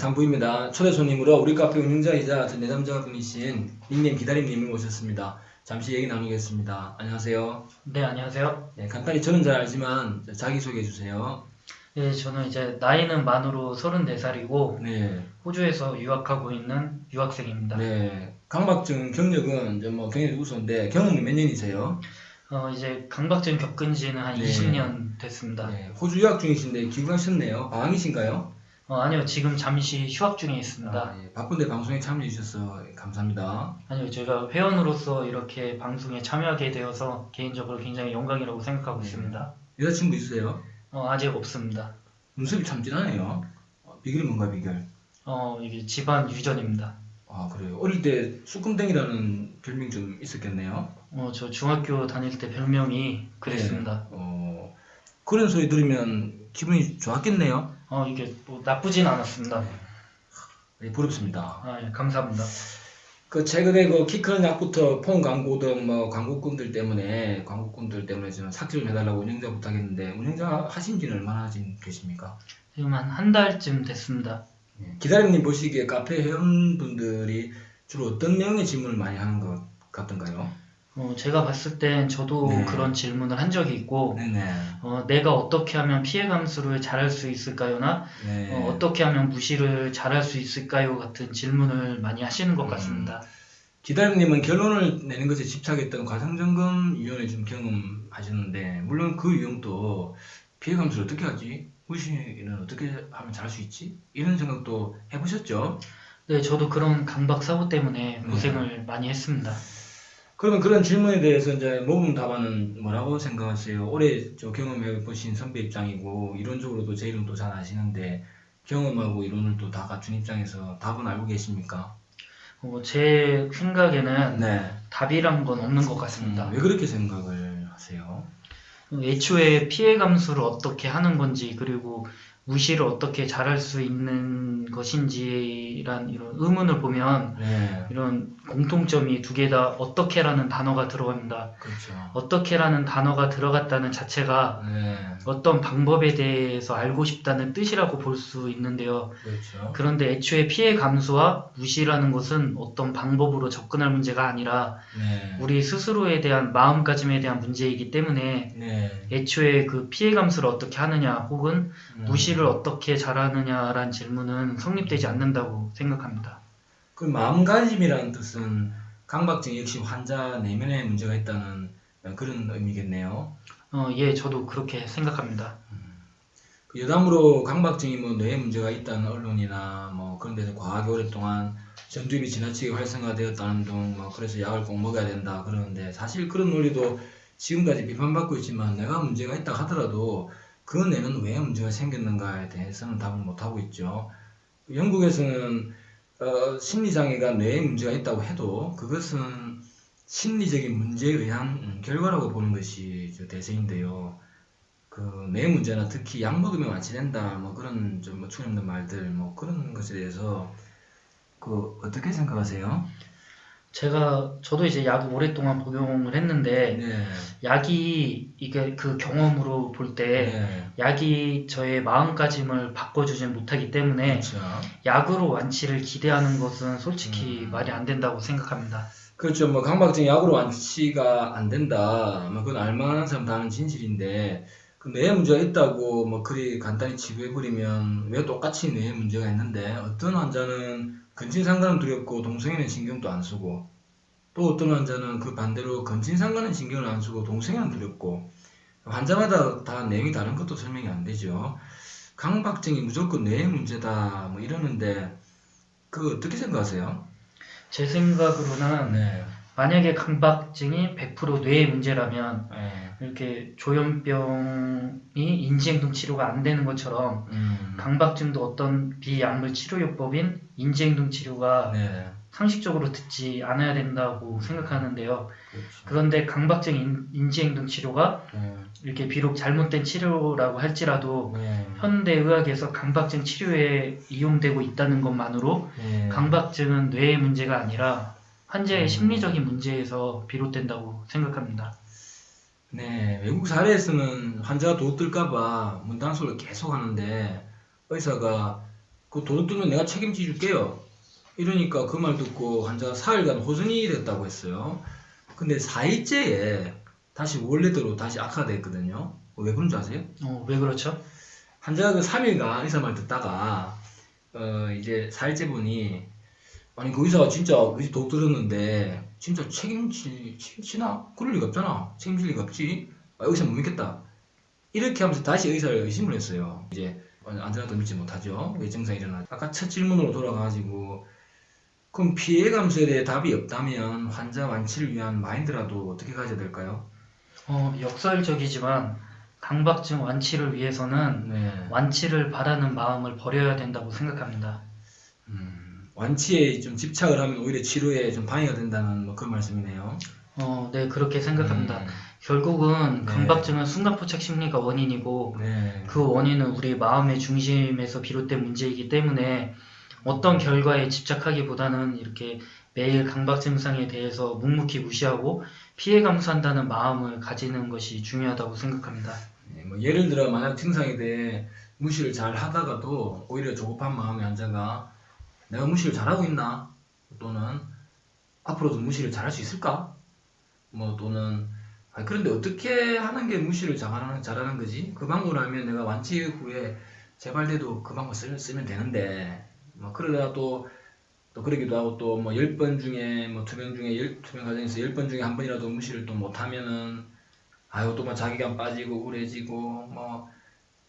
강부입니다. 초대 손님으로 우리 카페 운영자이자 전 내담자분이신 닉네임 기다림님을 모셨습니다. 잠시 얘기 나누겠습니다. 안녕하세요. 네, 안녕하세요. 네, 간단히 저는 잘 알지만 자기소개해 주세요. 네, 저는 이제 나이는 만으로 34살이고 네, 호주에서 유학하고 있는 유학생입니다. 네. 강박증 경력은 이제 뭐 경력이 우수인데 경험은 몇 년이세요? 이제 강박증 겪은 지는 한 네. 20년 됐습니다. 네, 호주 유학 중이신데 귀국하셨네요. 방학이신가요? 아니요, 지금 잠시 휴학 중에 있습니다. 아, 예. 바쁜데 방송에 참여해 주셔서 감사합니다. 아니요, 제가 회원으로서 이렇게 방송에 참여하게 되어서 개인적으로 굉장히 영광이라고 생각하고 네. 있습니다. 여자친구 있으세요? 아직 없습니다. 눈썹이 참 진하네요. 비결이 뭔가 비결? 이게 집안 유전입니다. 아, 그래요. 어릴 때 수금댕이라는 별명 좀 있었겠네요. 저 중학교 다닐 때 별명이 그랬습니다. 그런 소리 들으면 기분이 좋았겠네요. 이게 뭐 나쁘진 않았습니다. 네, 부럽습니다. 아, 예, 감사합니다. 그 최근에 그 키 크는 약부터 폰 광고 등 뭐 광고꾼들 때문에 지금 삭제 좀 해달라고 운영자 부탁했는데 운영자 하신 지는 얼마나 지금 계십니까? 지금 한 달쯤 됐습니다. 기다림님 보시기에 카페 회원분들이 주로 어떤 내용의 질문을 많이 하는 것 같던가요? 제가 봤을 땐 저도 네. 그런 질문을 한 적이 있고, 네네. 내가 어떻게 하면 피해 감수를 잘할 수 있을까요나, 네. 어떻게 하면 무시를 잘할 수 있을까요? 같은 질문을 많이 하시는 것 같습니다. 기다림님은 결론을 내는 것에 집착했던 과상점검위원회 좀 경험하셨는데 물론 그 유형도 피해 감수를 어떻게 하지? 무시는 어떻게 하면 잘할 수 있지? 이런 생각도 해보셨죠? 네, 저도 그런 강박 사고 때문에 네. 고생을 많이 했습니다. 그러면 그런 질문에 대해서 이제 모범 답안은 뭐라고 생각하세요? 오래 경험해 보신 선배 입장이고 이론적으로도 제 이론도 잘 아시는데 경험하고 이론을 또 다 갖춘 입장에서 답은 알고 계십니까? 제 생각에는 네. 답이란 건 없는 것 같습니다. 왜 그렇게 생각을 하세요? 애초에 피해 감수를 어떻게 하는 건지, 그리고 무시를 어떻게 잘할 수 있는 것인지란 이런 의문을 보면 네. 이런 공통점이 두 개 다 어떻게라는 단어가 들어갑니다. 그렇죠. 어떻게라는 단어가 들어갔다는 자체가 네. 어떤 방법에 대해서 알고 싶다는 뜻이라고 볼 수 있는데요. 그렇죠. 그런데 애초에 피해 감수와 무시라는 것은 어떤 방법으로 접근할 문제가 아니라 네. 우리 스스로에 대한 마음가짐에 대한 문제이기 때문에 네. 애초에 그 피해 감수를 어떻게 하느냐 혹은 무시를 어떻게 잘하느냐란 질문은 성립되지 않는다고 생각합니다. 그 마음가짐이라는 뜻은 강박증 역시 환자 내면에 문제가 있다는 그런 의미겠네요. 예, 저도 그렇게 생각합니다. 그 여담으로 강박증이 뭐 뇌에 문제가 있다는 언론이나 뭐 그런 데서 과하게 오랫동안 전두엽이 지나치게 활성화되었다는 등 뭐 그래서 약을 꼭 먹어야 된다 그러는데 사실 그런 논리도 지금까지 비판받고 있지만 내가 문제가 있다 하더라도 그 뇌는 왜 문제가 생겼는가에 대해서는 답을 못하고 있죠. 영국에서는 심리장애가 뇌에 문제가 있다고 해도 그것은 심리적인 문제에 의한 결과라고 보는 것이 대세인데요. 그 뇌 문제나 특히 약 먹으면 완치된다 뭐 그런 좀 추념된 말들 뭐 그런 것에 대해서 그 어떻게 생각하세요? 저도 이제 약을 오랫동안 복용을 했는데 네. 약이 이게 그 경험으로 볼 때 네. 약이 저의 마음가짐을 바꿔주진 못하기 때문에 그렇죠. 약으로 완치를 기대하는 것은 솔직히 말이 안 된다고 생각합니다. 그렇죠. 뭐 강박증 약으로 완치가 안 된다. 뭐 그건 알만한 사람 다 아는 진실인데 그 뇌에 문제가 있다고 뭐 그리 간단히 치부해버리면 왜 똑같이 뇌에 문제가 있는데 어떤 환자는 근친상간은 두렵고 동성애는 신경도 안 쓰고 또 어떤 환자는 그 반대로 근친상간은 신경을 안 쓰고 동성애는 두렵고 환자마다 다 내용이 다른 것도 설명이 안 되죠. 강박증이 무조건 뇌의 문제다 뭐 이러는데 그거 어떻게 생각하세요? 제 생각으로는 네. 만약에 강박증이 100% 뇌의 문제라면 네. 이렇게 조현병이 인지행동 치료가 안 되는 것처럼 강박증도 어떤 비약물 치료요법인 인지행동 치료가 네. 상식적으로 듣지 않아야 된다고 생각하는데요. 그렇죠. 그런데 강박증 인지행동 치료가 이렇게 비록 잘못된 치료라고 할지라도 네. 현대의학에서 강박증 치료에 이용되고 있다는 것만으로 네. 강박증은 뇌의 문제가 아니라 환자의 심리적인 문제에서 비롯된다고 생각합니다. 네, 외국 사례에서는 환자가 도둑들까봐 문단속을 계속 하는데 의사가 그 도둑 들면 내가 책임져 줄게요. 이러니까 그 말 듣고 환자가 4일간 호전이 됐다고 했어요. 근데 4일째에 다시 원래대로 다시 악화됐거든요. 왜 그런 줄 아세요? 왜 그렇죠? 환자가 그 3일간 의사 말 듣다가 이제 4일째 분이 아니 그 의사가 진짜 우리 도둑 들었는데 진짜 책임지나? 그럴 리가 없잖아. 책임질 리가 없지. 의사 못 믿겠다. 이렇게 하면서 다시 의사를 의심을 했어요. 이제 안전하다 믿지 못하죠. 왜 증상이 일어나? 아까 첫 질문으로 돌아가가지고 그럼 피해 감소에 대해 답이 없다면 환자 완치를 위한 마인드라도 어떻게 가져야 될까요? 역설적이지만 강박증 완치를 위해서는 네. 완치를 바라는 마음을 버려야 된다고 생각합니다. 완치에 좀 집착을 하면 오히려 치료에 좀 방해가 된다는 뭐 그런 말씀이네요. 네, 그렇게 생각합니다. 결국은 네. 강박증은 순간포착 심리가 원인이고 네. 그 원인은 우리 마음의 중심에서 비롯된 문제이기 때문에 어떤 결과에 집착하기보다는 이렇게 매일 강박 증상에 대해서 묵묵히 무시하고 피해 감수한다는 마음을 가지는 것이 중요하다고 생각합니다. 네, 뭐 예를 들어 만약 증상에 대해 무시를 잘 하다가도 오히려 조급한 마음의 환자가 내가 무시를 잘하고 있나? 또는 앞으로도 무시를 잘할 수 있을까? 뭐 또는 그런데 어떻게 하는 게 무시를 잘하는 거지? 그 방법을 알면 내가 완치 후에 재발돼도 그 방법 쓰면 되는데 뭐 그러다가 또 그러기도 하고 또 뭐 10번 중에 뭐 투명 과정에서 10번 중에 한 번이라도 무시를 또 못하면은 또 막 자기감 빠지고 우울해지고 뭐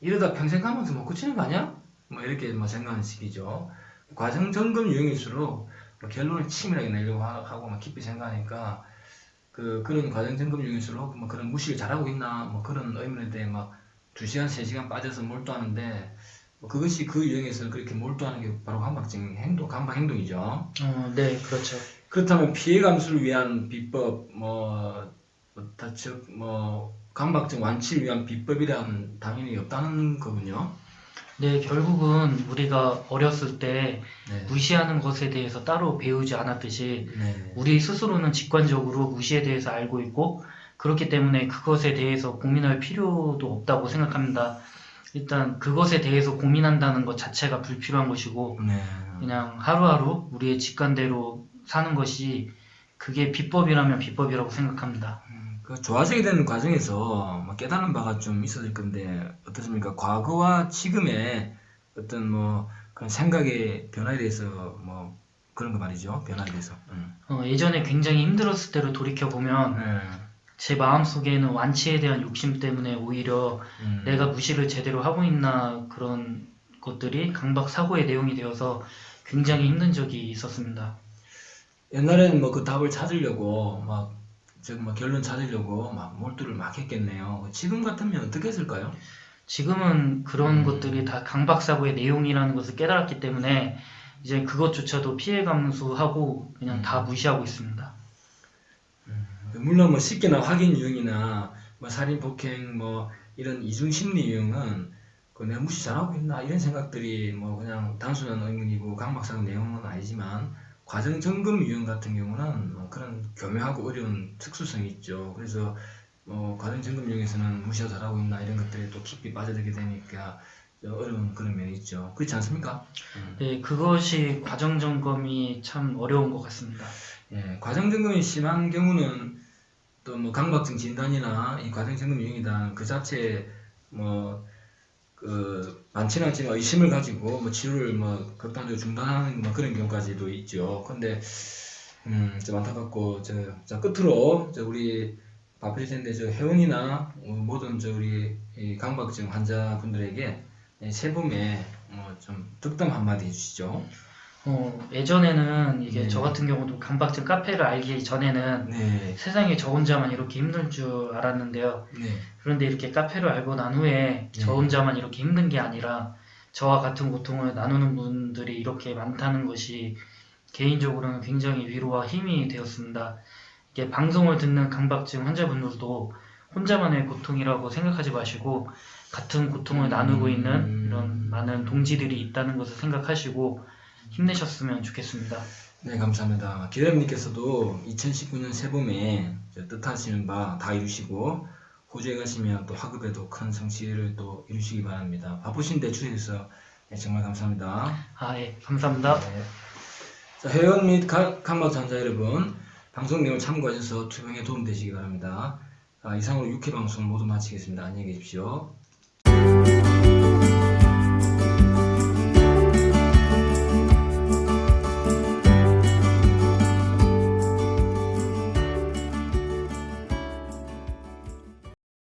이러다 평생 가면서 뭐 그치는 거 아니야? 뭐 이렇게 뭐 생각하는 식이죠. 과정 점검 유형일수록 뭐 결론을 치밀하게 내려고 하고 막 깊이 생각하니까 그런 과정 점검 유형일수록 뭐 그런 무시를 잘하고 있나 뭐 그런 의문에 대해 막 2시간 3시간 빠져서 몰두하는데 뭐 그것이 그 유형에서 그렇게 몰두하는 게 바로 강박증 강박 행동이죠. 네, 그렇죠. 그렇다면 피해 감수를 위한 비법 강박증 완치를 위한 비법이란 당연히 없다는 거군요. 네, 결국은 우리가 어렸을 때 네. 무시하는 것에 대해서 따로 배우지 않았듯이 네. 우리 스스로는 직관적으로 무시에 대해서 알고 있고 그렇기 때문에 그것에 대해서 고민할 필요도 없다고 생각합니다. 일단 그것에 대해서 고민한다는 것 자체가 불필요한 것이고 네. 그냥 하루하루 우리의 직관대로 사는 것이 그게 비법이라면 비법이라고 생각합니다. 그 좋아지게 되는 과정에서 뭐 깨달은 바가 좀 있어질 건데 어떻습니까? 과거와 지금의 어떤 뭐 그런 생각의 변화에 대해서 뭐 그런 거 말이죠. 변화에 대해서. 예전에 굉장히 힘들었을 때로 돌이켜보면 네. 제 마음속에는 완치에 대한 욕심 때문에 오히려 내가 무시를 제대로 하고 있나 그런 것들이 강박 사고의 내용이 되어서 굉장히 힘든 적이 있었습니다. 옛날에는 뭐 그 답을 찾으려고 막 결론 찾으려고 막 몰두를 막 했겠네요. 지금 같으면 어떻게 했을까요? 지금은 그런 것들이 다 강박 사고의 내용이라는 것을 깨달았기 때문에 이제 그것조차도 피해 감수하고 그냥 다 무시하고 있습니다. 물론 뭐 쉽게나 확인 유형이나 뭐 살인 폭행 뭐 이런 이중 심리 유형은 내가 무시 잘하고 있나 이런 생각들이 뭐 그냥 단순한 의문이고 강박사고 내용은 아니지만 과정 점검 유형 같은 경우는 뭐 그런 교묘하고 어려운 특수성이 있죠. 그래서 과정 점검 유형에서는 무시가 잘하고 있나 이런 것들이 또 깊이 빠져들게 되니까 어려운 그런 면이 있죠. 그렇지 않습니까? 네, 그것이 과정 점검이 참 어려운 것 같습니다. 예, 과정 점검이 심한 경우는 또 뭐 강박증 진단이나 이 과정 점검 유형이다 그 자체에 많지는 않지만 의심을 가지고 뭐 치료를 뭐 극단적으로 중단하는 뭐 그런 경우까지도 있죠. 근데 좀 안타깝고 자 끝으로 우리 바쁘실 텐데 회원이나 모든 우리 이 강박증 환자분들에게 세분의 좀 득담 한마디 해주시죠. 예전에는 이게 네. 저 같은 경우도 강박증 카페를 알기 전에는 네, 세상에 저 혼자만 이렇게 힘들 줄 알았는데요. 네, 그런데 이렇게 카페를 알고 난 후에 저 네. 혼자만 이렇게 힘든 게 아니라 저와 같은 고통을 나누는 분들이 이렇게 많다는 것이 개인적으로는 굉장히 위로와 힘이 되었습니다. 이게 방송을 듣는 강박증 환자분들도 혼자만의 고통이라고 생각하지 마시고 같은 고통을 나누고 있는 이런 많은 동지들이 있다는 것을 생각하시고 힘내셨으면 좋겠습니다. 네, 감사합니다. 기다림님께서도 2019년 새봄에 뜻하시는 바 다 이루시고 호주에 가시면 또 학업에도 큰 성취를 또 이루시기 바랍니다. 바쁘신데 주위에서 네, 정말 감사합니다. 예, 감사합니다. 네. 자, 회원 및 강박 환자 여러분, 방송 내용을 참고하셔서 투병에 도움되시기 바랍니다. 이상으로 6회 방송 모두 마치겠습니다. 안녕히 계십시오.